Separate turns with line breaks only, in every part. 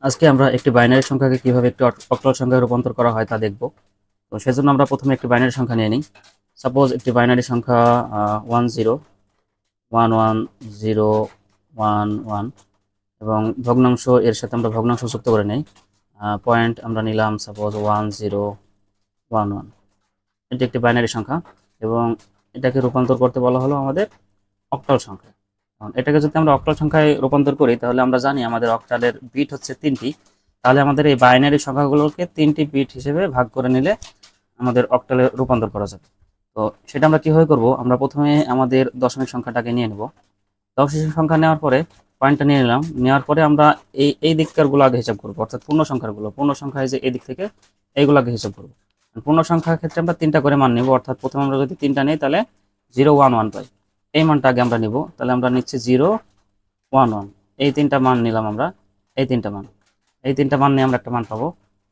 আজকে আমরা একটি বাইনারি সংখ্যাকে কিভাবে একটি অক্টাল সংখ্যায় রূপান্তর করা হয় তা দেখব। তো সেজন্য আমরা প্রথমে একটি বাইনারি সংখ্যা নিয়ে নিই। সাপোজ একটি বাইনারি সংখ্যা 10 11 0 11 এবং ভগ্নাংশ এর সাথে আমরা ভগ্নাংশ যুক্ত করে নেই। পয়েন্ট আমরা নিলাম সাপোজ 1011। এটি একটি বাইনারি সংখ্যা এবং এটাকে রূপান্তর করতে বলা হলো আমাদের অক্টাল সংখ্যা। এটাকে যদি আমরা অক্টাল সংখ্যায় রূপান্তর করি তাহলে আমরা জানি আমাদের অক্টালের বিট হচ্ছে 3টি। তাহলে আমাদের এই বাইনারি সংখ্যাগুলোকে 3টি বিট হিসেবে ভাগ করে নিলে আমাদের অক্টালে রূপান্তর করা যাবে। তো সেটা আমরা কিভাবে করব? আমরা প্রথমে আমাদের দশমিক সংখ্যাটাকে নিয়ে নেব। দশমিক সংখ্যা নেওয়ার পরে পয়েন্টটা নিয়ে নিলাম। নেওয়ার পরে আমরা এই দিককারগুলো আগে হিসাব করবো, অর্থাৎ পূর্ণ সংখ্যাগুলো। পূর্ণ সংখ্যা যে এই দিক থেকে এইগুলো আগে হিসাব করবো। পূর্ণ সংখ্যার ক্ষেত্রে আমরা 3টা করে মান নেব, অর্থাৎ প্রথমে আমরা যদি 3টা নিই তাহলে 0 1 1 পাই। এই মানটা আগে আমরা নিব। তাহলে আমরা নিচ্ছি 0 1 1। এই 3টা মান নিলাম আমরা। এই 3টা মান নিয়ে আমরা একটা মান পাবো।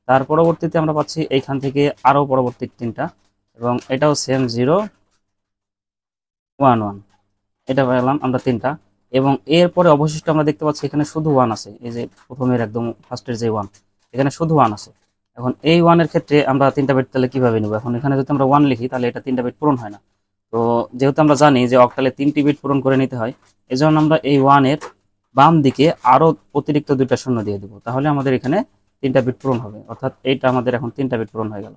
তার পরবর্তীতে আমরা পাচ্ছি এইখান থেকে আরও পরবর্তী 3টা, এবং এটাও সেম 0 1 1। এটা পেলাম আমরা 3টা, এবং এরপরে অবশিষ্ট আমরা দেখতে পাচ্ছি এখানে শুধু 1 আছে। এই যে প্রথমের একদম ফার্স্টের যে 1, এখানে শুধু 1 আছে। এখন এই 1-এর ক্ষেত্রে আমরা 3টা বিট তাহলে কিভাবে নিব? এখন এখানে যদি আমরা 1 লিখি তাহলে এটা 3টা বিট পূরণ হয় না। তো যেহেতু আমরা জানি যে অক্টালে 3টি বিট পূরণ করে নিতে হয়, এজন্য আমরা এই 1-এর বাম দিকে আরো অতিরিক্ত 2টা শূন্য দিয়ে দিব। তাহলে আমাদের এখানে 3টা বিট পূরণ হবে, অর্থাৎ এইটা আমাদের এখন 3টা বিট পূরণ হয়ে গেল।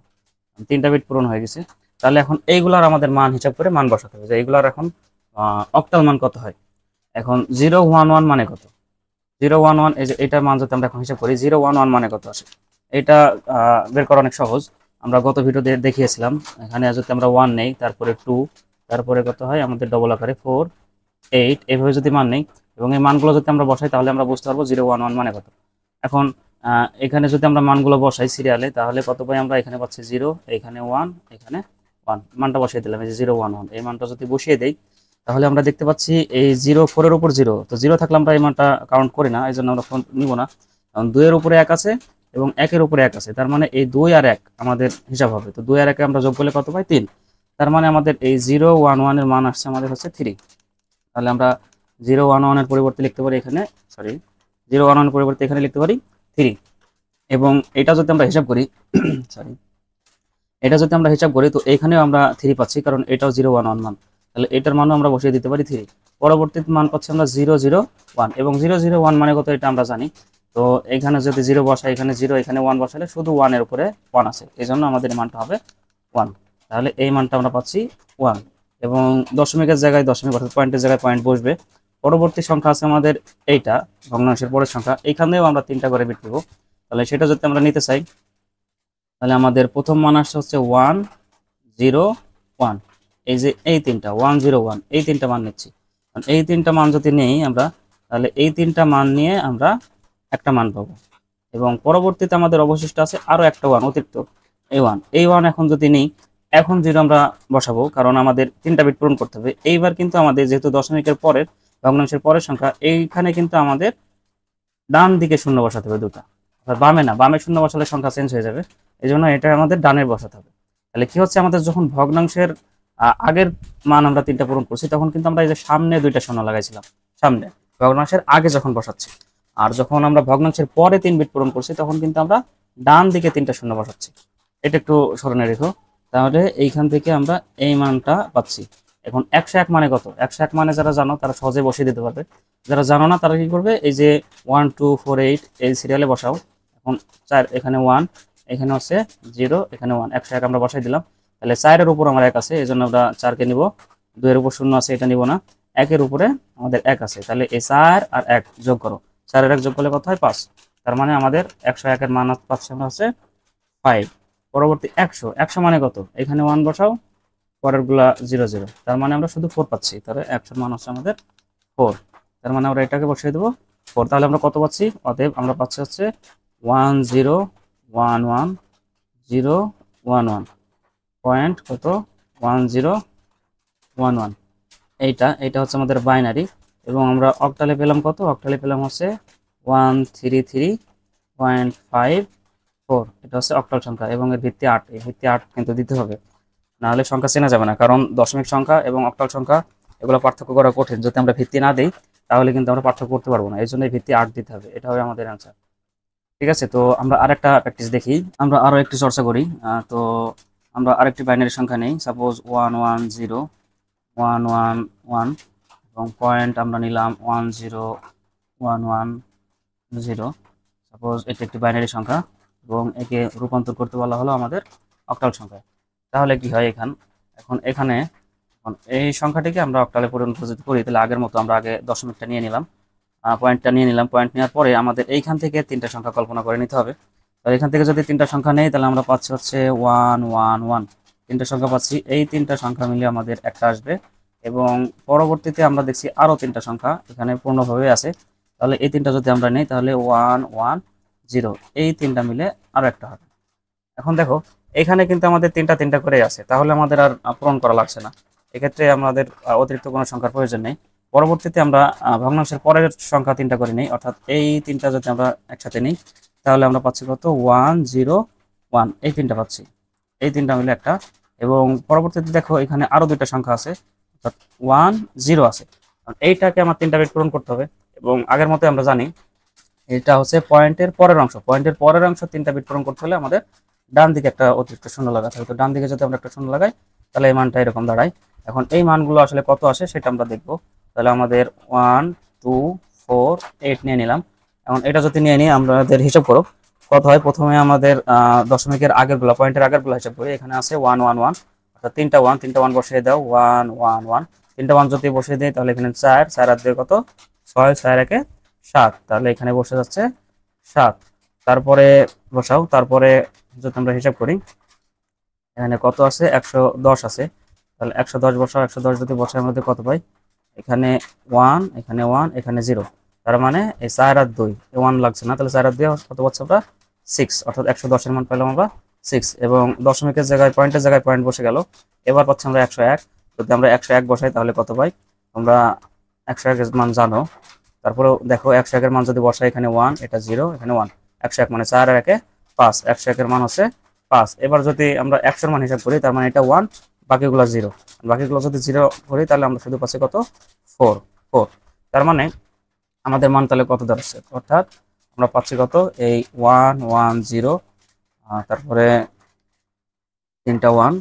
3টা বিট পূরণ হয়ে গেছে। তাহলে এখন এইগুলার আমাদের মান হিসাব করে মান বসাতে হবে যে এইগুলার এখন অক্টাল মান কত হয়। এখন 0 1 1 মানে কত? 0 1 1, এই যে এটার মান যদি আমরা এখন হিসাব করি 0 1 1 মানে কত আসে, এটা বের করা অনেক সহজ। আমরা গত ভিডিওতে দেখিয়েছিলাম। এখানে যদি আমরা 1 নেই, তারপরে 2, তারপরে কত হয় আমাদের ডবল আকারে 4 8, এইভাবে যদি মান নেই এবং এই মানগুলো যদি আমরা বসাই তাহলে আমরা বুঝতে পারবো 0 1 1 মানে কত। এখন এখানে যদি আমরা মানগুলো বসাই সিরিয়ালে তাহলে কত পাই আমরা? এখানে পাচ্ছি 0, এখানে 1, এখানে 1। মানটা বসিয়ে দিলাম, এই যে 0 1 1। এই মানটা যদি বসিয়ে দেই তাহলে আমরা দেখতে পাচ্ছি এই 0 4 এর উপর 0, তো 0 থাকলে আমরা এই মানটা কাউন্ট করি না, এই জন্য আমরা নিব না। কারণ 2 এর উপরে 1 আছে এবং 1 এর উপরে 1 আছে, তার মানে এই 2 আর 1 আমাদের হিসাব হবে। তো 2 আর 1 আমরা যোগ করলে কত পাই? 3। তার মানে আমাদের এই 0 1 1 এর মান আসছে আমাদের হচ্ছে 3। তাহলে আমরা 0 1 1 এর পরিবর্তে লিখতে পারি এখানে, 0 1 1 এর পরিবর্তে এখানে লিখতে পারি 3। এবং এটা যদি আমরা হিসাব করি সরি এটা যদি আমরা হিসাব করি তো এখানেও আমরা 3 পাচ্ছি, কারণ এটাও 0 1 1 মান। তাহলে এটার মানও আমরা বসিয়ে দিতে পারি 3। পরবর্তী মান পাচ্ছি আমরা 0 0 1, এবং 0 0 1 মানে কত এটা আমরা জানি। তো এখানে যদি 0 বসাই, এখানে 0, এখানে 1 বসালে শুধু 1 এর উপরে 1 আছে, এই জন্য আমাদের এই মানটা হবে 1। তাহলে এই মানটা আমরা পাচ্ছি 1, এবং দশমিকের জায়গায় দশমিক, অর্থাৎ পয়েন্টের জায়গায় পয়েন্ট বসবে। পরবর্তী সংখ্যা আছে আমাদের এইটা, ভগ্নাংশের পরের সংখ্যা। এখানেও আমরা 3টা করে বিট পাবো। তাহলে সেটা যদি আমরা নিতে চাই তাহলে আমাদের প্রথম মান আসছে হচ্ছে 1 0 1। এই যে এই 3টা 1 0 1, এই 3টা মান নিচ্ছি। এই 3টা মান যদি নেই আমরা, তাহলে এই 3টা মান নিয়ে আমরা একটা মান পাবো, এবং পরবর্তীতে আমাদের অবশিষ্ট আছে আরো একটা 1 অতিরিক্ত, এই 1 এখন যদি নেই, এখন 0 আমরা বসাবো, কারণ আমাদের 3টা বিট পূরণ করতে হবে। এইবার কিন্তু আমাদের যেহেতু দশমিকের পরের ভগ্নাংশের পরের সংখ্যা, এইখানে কিন্তু আমাদের ডান দিকে শূন্য বসাতে হবে 2টা, বামে না। বামে শূন্য বসালে সংখ্যা চেঞ্জ হয়ে যাবে, এই জন্য এটা আমাদের ডানে বসাতে হবে। তাহলে কি হচ্ছে, আমাদের যখন ভগ্নাংশের আগের মান আমরা 3টা পূরণ করছি তখন কিন্তু আমরা এই যে সামনে 2টা শূন্য লাগাইছিলাম, সামনে ভগ্নাংশের আগে যখন বসাচ্ছি। আর যখন আমরা ভগ্নাংশের পরে 3 বিট পূরণ করছি তখন কিন্তু আমরা ডান দিকে 3টা শূন্য বসাচ্ছি। এটা একটু স্মরণে রেখো। তাহলে এইখান থেকে আমরা এই মানটা পাচ্ছি। এখন 101 মানে কত? 101 মানে যারা জানো তারা সহজে বসিয়ে দিতে পারবে। যারা জানো না তারা কি করবে, এই যে 1 2 4 8 এই সিরিয়ালে বসাও। এখন 4, এখানে 1, এখানে হচ্ছে 0, এখানে 1, 101 আমরা বসাই দিলাম। তাহলে 4 এর উপর আমার 1 আছে, এই জন্য আমরা 4কে নিব। 2 এর উপর 0 আছে, এটা নিব না। 1 এর উপরে আমাদের 1 আছে, তাহলে এই 4 আর 1 যোগ করো। 4 আর 1 যোগ করলে কত হয়? 5। তার মানে আমাদের 101 এর মান পাচ্ছি আমরা হচ্ছে 5। পরবর্তী 100, 100 মানে কত? এখানে 1 বসাও, পরের গুলা 0 0, তার মানে আমরা শুধু 4 পাচ্ছি। তাহলে 100 মান হচ্ছে আমাদের 4। তার মানে আমরা এটাকে বসিয়ে দেবো 4। তাহলে আমরা কত পাচ্ছি? অতএব আমরা পাচ্ছি হচ্ছে 1 0 1 1 0 1 1, পয়েন্ট কত? 1 0 1 1। এইটা হচ্ছে আমাদের বাইনারি, এবং আমরা অক্টালে পেলাম কত? অক্টালে পেলাম হচ্ছে 133.54। এটা হচ্ছে অক্টাল সংখ্যা, এবং এর ভিত্তি 8। এই ভিত্তি 8 কিন্তু দিতে হবে, নাহলে সংখ্যা চেনা যাবে না। কারণ দশমিক সংখ্যা এবং অক্টাল সংখ্যা এগুলো পার্থক্য করা কঠিন। যদি আমরা ভিত্তি না দিই তাহলে কিন্তু আমরা পার্থক্য করতে পারবো না, এই জন্য ভিত্তি 8 দিতে হবে। এটা হবে আমাদের অ্যান্সার। ঠিক আছে, তো আমরা আরেকটা প্র্যাকটিস দেখি, আমরা আরো একটু চর্চা করি। তো আমরা আরেকটি বাইনারি সংখ্যা নেই, সাপোজ 110 111 এবং পয়েন্ট আমরা নিলাম 10110। সাপোজ এটি একটি বাইনারি সংখ্যা এবং একে রূপান্তর করতে বলা হলো আমাদের অক্টাল সংখ্যায়। তাহলে কি হয় এখন এখানে এই সংখ্যাটিকে আমরা অক্টালে পরিণত যদি করি, তাহলে আগের মতো আমরা আগে দশমিকটা নিয়ে নিলাম, পয়েন্টটা নিয়ে নিলাম। পয়েন্ট নেওয়ার পরে আমাদের এইখান থেকে তিনটা সংখ্যা কল্পনা করে নিতে হবে। তো এখান থেকে যদি তিনটা সংখ্যা নেই, তাহলে আমরা পাচ্ছি হচ্ছে 111, তিনটা সংখ্যা পাচ্ছি। এই তিনটা সংখ্যা মিলে আমাদের একটা আসবে এবং পরবর্তীতে আমরা দেখছি আরো তিনটা সংখ্যা এখানে পূর্ণভাবে আছে। তাহলে এই তিনটা যদি আমরা নেই, তাহলে 110, এই তিনটা মিলে আরো একটা হবে। এখন দেখো, এখানে কিন্তু আমাদের তিনটা তিনটা করে আছে, তাহলে আমাদের আর পূরণ করা লাগছে না। এক্ষেত্রে আমাদের অতিরিক্ত কোনো সংখ্যার প্রয়োজন নেই। পরবর্তীতে আমরা ভগ্নাংশের পরের সংখ্যা তিনটা করে নিই, অর্থাৎ এই তিনটা যদি আমরা একসাথে নিই, তাহলে আমরা পাচ্ছি কত 101, এই তিনটা পাচ্ছি, এই তিনটা মিলে একটা। এবং পরবর্তীতে দেখো এখানে আরো দুইটা সংখ্যা আছে, অর্থাৎ 10 আছে। এইটাকে আমার তিনটা বিট পূরণ করতে হবে এবং আগের মতো আমরা জানি এটা হচ্ছে পয়েন্টের পরের অংশ। পয়েন্টের পরের অংশ তিনটা বিট পূরণ করতে হলে আমাদের ডান দিকে একটা অতিরিক্ত শূন্য লাগাতে হবে। তো ডান দিকে যদি আমরা একটা শূন্য লাগাই, তাহলে এই মানটা এরকম দাঁড়ায়। এখন এই মানগুলো আসলে কত আসে সেটা আমরা দেখবো। তাহলে আমাদের 1 2 4 8 নিয়ে নিলাম। এখন এটা যদি নিয়ে নিই, আমাদের হিসাব করো কত হয়। প্রথমে আমাদের দশমিকের আগের গুলা, পয়েন্টের আগের গুলা হিসাব করি। এখানে আছে 111, অর্থাৎ তিনটা ওয়ান বসিয়ে দাও, 111। তিনটা ওয়ান যদি বসিয়ে দিই, তাহলে এখানে 4 4 আর 2 কত, 6 6 একে 7, তাহলে এখানে বসে যাচ্ছে 7। তারপরে বসাও, তারপরে যদি আমরা হিসাব করি, এখানে কত আছে, 110 আছে। তাহলে 110 বসাও, 110 যদি বসাই আমাদের কত পাই, এখানে 1, এখানে 1, এখানে 0। তার মানে এই 4 আর 2, 1 লাগছে না, তাহলে 4 আর 2 কত পাচ্ছি আমরা, 6, অর্থাৎ 110 এর মান পেলাম আমরা 6। এবং দশমিকের জায়গায় পয়েন্টের জায়গায় পয়েন্ট বসে গেল। এবার পাচ্ছি আমরা 101। যদি আমরা 101 বসাই, তাহলে কত পাই, তোমরা 101 এর মান জানো। তারপরে দেখো 101 এর মান যদি বসাই, এখানে 1, এটা 0, এখানে 1, 101 মানে 4 আর 1 5, 101 এর মান হচ্ছে 5। এবার যদি আমরা 100 এর মান হিসাব করি, তার মানে এটা 1, বাকিগুলো 0। বাকিগুলো যদি 0 করি, তাহলে আমরা শুধু পাচ্ছি কত, 4 4। তার মানে আমাদের মান তাহলে কত দাঁড়াচ্ছে, অর্থাৎ আমরা পাচ্ছি কত, এই 110, তারপরে তিনটা 1,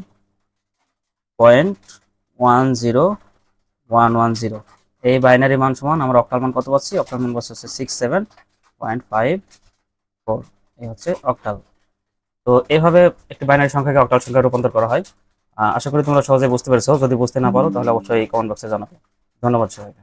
0.10110, এই বাইনারি মান সমান আমরা অক্টাল মান কত পাচ্ছি, অক্টাল মান পাচ্ছি হচ্ছে 67.54, এই হচ্ছে অক্টাল। তো এইভাবে একটি বাইনারি সংখ্যাকে অক্টাল সংখ্যায় রূপান্তর করা হয়। আশা করি তোমরা সহজে বুঝতে পেরেছো। যদি বুঝতে না পারো, তাহলে অবশ্যই কমেন্ট বক্সে জানাবে। ধন্যবাদ সবাইকে।